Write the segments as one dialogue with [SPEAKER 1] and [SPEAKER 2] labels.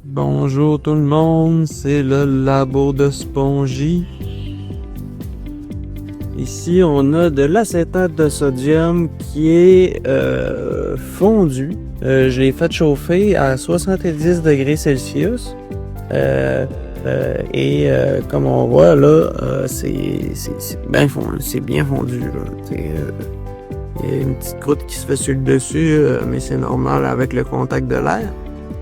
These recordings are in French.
[SPEAKER 1] Bonjour tout le monde, c'est le labo de Spongy. Ici, on a de l'acétate de sodium qui est fondu. Je l'ai fait chauffer à 70 degrés Celsius. Comme on voit là, c'est bien fondu. Là. Il y a une petite croûte qui se fait sur le dessus, mais c'est normal avec le contact de l'air.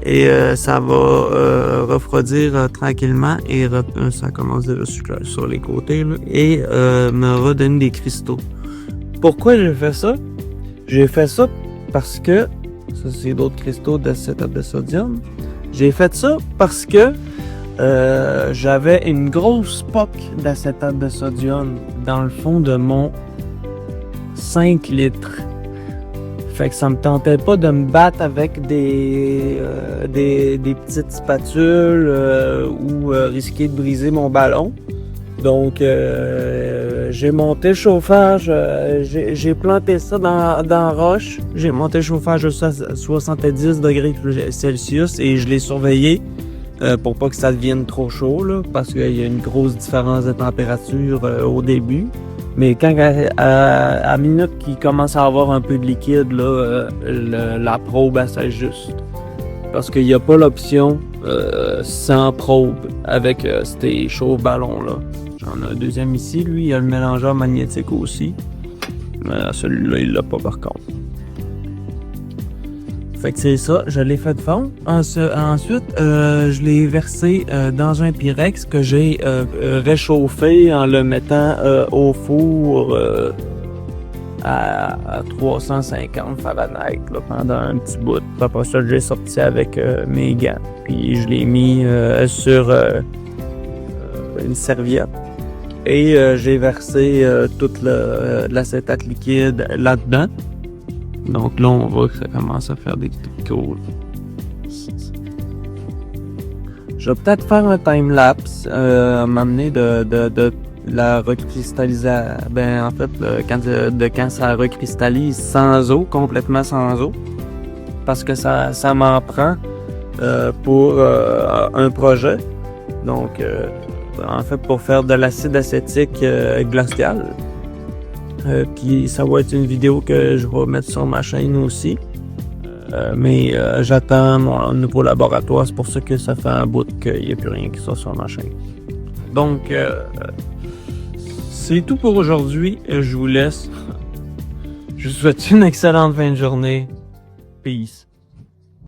[SPEAKER 1] Et ça va refroidir tranquillement et ça commence déjà sur les côtés là, et me redonne des cristaux. Pourquoi j'ai fait ça? J'ai fait ça parce que, ça c'est d'autres cristaux d'acétate de sodium, j'ai fait ça parce que j'avais une grosse poque d'acétate de sodium dans le fond de mon 5 litres. Fait que ça me tentait pas de me battre avec des petites spatules ou risquer de briser mon ballon. Donc j'ai monté le chauffage, j'ai planté ça dans la roche. J'ai monté le chauffage à 70 degrés Celsius et je l'ai surveillé pour pas que ça devienne trop chaud là, parce qu'il y a une grosse différence de température au début. Mais quand à minute qu'il commence à avoir un peu de liquide, là, la probe elle s'ajuste. Parce qu'il n'y a pas l'option sans probe avec ces chauds ballons là. J'en ai un deuxième ici, lui, il a le mélangeur magnétique aussi. Mais celui-là, il l'a pas par contre. Fait que c'est ça, je l'ai fait fondre. Ensuite, je l'ai versé dans un Pyrex que j'ai réchauffé en le mettant au four à 350 Fahrenheit là, pendant un petit bout. Après ça, je l'ai sorti avec mes gants. Puis je l'ai mis sur une serviette. Et j'ai versé toute l'acétate liquide là-dedans. Donc là, on voit que ça commence à faire des petits cours. Je vais peut-être faire un time-lapse, m'amener de la recristallisation. Ben, en fait, quand ça recristallise sans eau, complètement sans eau. Parce que ça m'en prend pour un projet. Donc, en fait, pour faire de l'acide acétique glacial. Puis ça va être une vidéo que je vais mettre sur ma chaîne aussi. Mais j'attends mon nouveau laboratoire, c'est pour ça que ça fait un bout qu'il n'y a plus rien qui soit sur ma chaîne. Donc, c'est tout pour aujourd'hui. Je vous laisse. Je vous souhaite une excellente fin de journée. Peace.